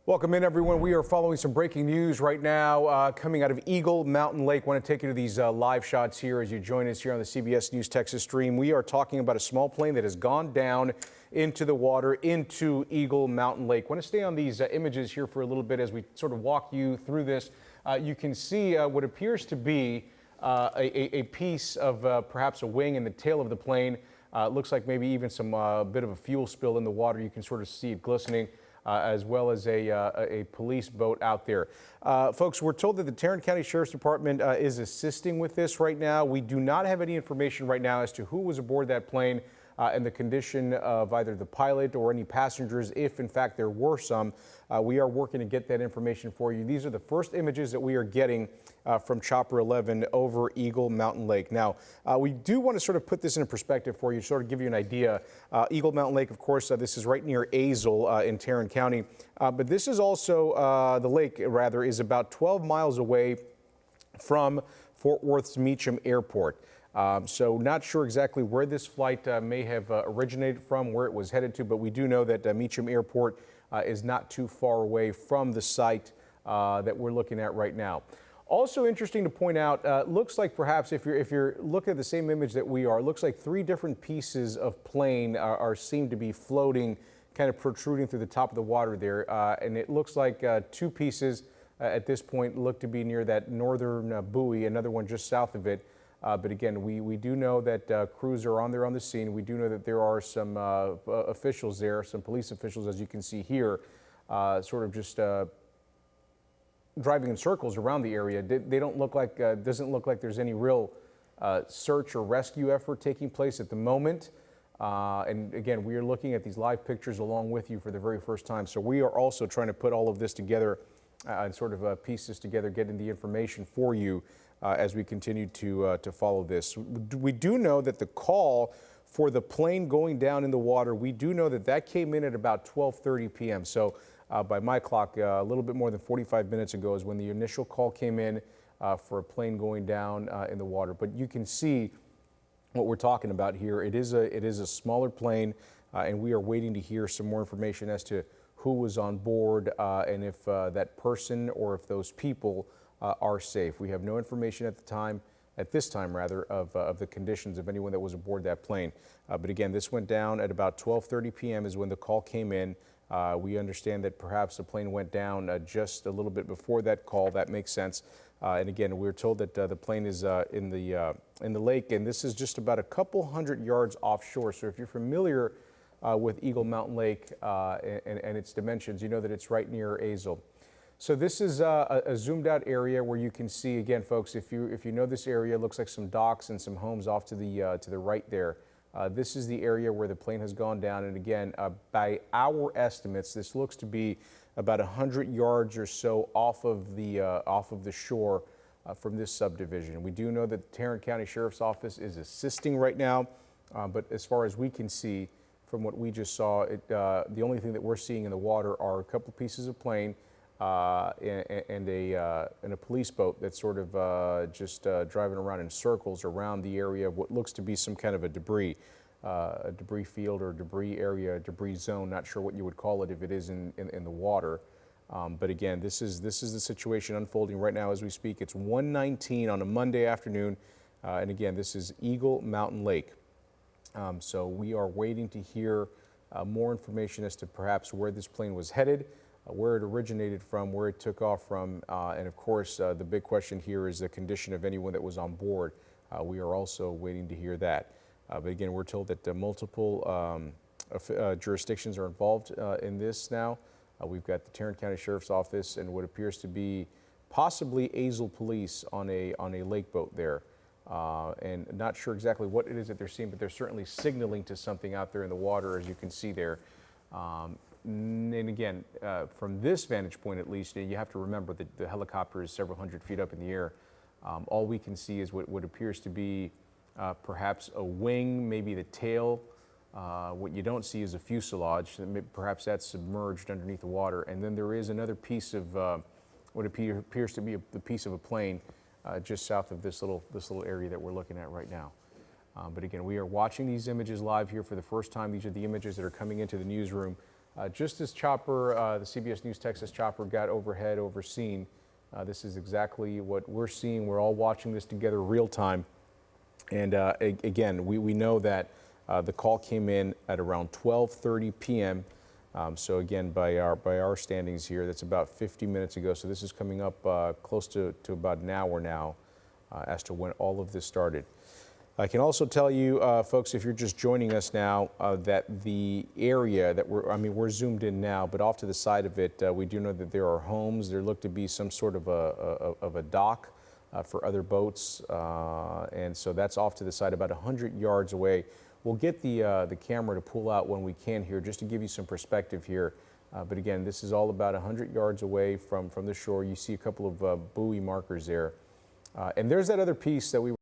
Welcome in, everyone. We are following some breaking news right now coming out of Eagle Mountain Lake. I want to take you to these live shots here as you join us here on the CBS News Texas stream. We are talking about a small plane that has gone down into the water into Eagle Mountain Lake. I want to stay on these images here for a little bit as we sort of walk you through this. You can see what appears to be a piece of perhaps a wing and the tail of the plane. Looks like maybe even some bit of a fuel spill in the water. You can sort of see it glistening. As well as a police boat out there. Folks, we're told that the Tarrant County Sheriff's Department is assisting with this right now. We do not have any information right now as to who was aboard that plane and the condition of either the pilot or any passengers, if in fact there were some. We are working to get that information for you. These are the first images that we are getting from Chopper 11 over Eagle Mountain Lake. Now, we do want to sort of put this in perspective for you, sort of give you an idea. Eagle Mountain Lake, of course, this is right near Azle in Tarrant County, but this is also, the lake rather, is about 12 miles away from Fort Worth's Meacham Airport. So not sure exactly where this flight may have originated from, where it was headed to, but we do know that Meacham Airport is not too far away from the site that we're looking at right now. Also interesting to point out, looks like perhaps if you're looking at the same image that we are, looks like three different pieces of plane seem to be floating, kind of protruding through the top of the water there, and it looks like two pieces at this point look to be near that northern buoy, another one just south of it. But again, we do know that crews are on there on the scene. We do know that there are some officials there, some police officials, as you can see here, sort of just driving in circles around the area. They don't look like, doesn't look like there's any real search or rescue effort taking place at the moment. And again, we are looking at these live pictures along with you for the very first time. So we are also trying to put all of this together and sort of piece this together, getting the information for you as we continue to follow this. We do know that the call for the plane going down in the water, we do know that that came in at about 12:30 p.m. So by my clock, a little bit more than 45 minutes ago is when the initial call came in for a plane going down in the water. But you can see what we're talking about here. It is a smaller plane, and we are waiting to hear some more information as to who was on board and if that person or if those people are safe. We have no information at this time of the conditions of anyone that was aboard that plane. But again, this went down at about 12:30 p.m. is when the call came in. We understand that perhaps the plane went down just a little bit before that call. That makes sense. And again, we're told that the plane is in the lake, and this is just about a couple hundred yards offshore. So if you're familiar with Eagle Mountain Lake and its dimensions, you know that it's right near Azle. So this is a zoomed out area where you can see, again, folks, if you know this area, it looks like some docks and some homes off to the right there. This is the area where the plane has gone down, and again, by our estimates, this looks to be about 100 yards or so off of the shore from this subdivision. We do know that the Tarrant County Sheriff's Office is assisting right now, but as far as we can see from what we just saw, the only thing that we're seeing in the water are a couple pieces of plane and a police boat that's sort of just driving around in circles around the area of what looks to be some kind of a debris field or debris area, debris zone. Not sure what you would call it if it is in the water. But again, this is the situation unfolding right now as we speak. It's 1:19 on a Monday afternoon, and again, this is Eagle Mountain Lake. So we are waiting to hear more information as to perhaps where this plane was headed, where it originated from, where it took off from, and of course, the big question here is the condition of anyone that was on board. We are also waiting to hear that. But again, we're told that multiple jurisdictions are involved in this now. We've got the Tarrant County Sheriff's Office and what appears to be possibly Azle Police on a lake boat there. And not sure exactly what it is that they're seeing, but they're certainly signaling to something out there in the water, as you can see there. And again, from this vantage point at least, you have to remember that the helicopter is several hundred feet up in the air. All we can see is what appears to be perhaps a wing, maybe the tail. What you don't see is a fuselage. Perhaps that's submerged underneath the water. And then there is another piece of what appears to be the piece of a plane just south of this little area that we're looking at right now. But again, we are watching these images live here for the first time. These are the images that are coming into the newsroom Just as chopper, the CBS News Texas chopper got overhead overseen, this is exactly what we're seeing. We're all watching this together real time. And again, we know that the call came in at around 12:30 p.m. So again, by our standings here, that's about 50 minutes ago. So this is coming up close to about an hour now as to when all of this started. I can also tell you, folks, if you're just joining us now, that the area that we're zoomed in now, but off to the side of it, we do know that there are homes. There look to be some sort of a dock for other boats, and so that's off to the side, about 100 yards away. We'll get the camera to pull out when we can here, just to give you some perspective here. But again, this is all about 100 yards away from the shore. You see a couple of buoy markers there, and there's that other piece that we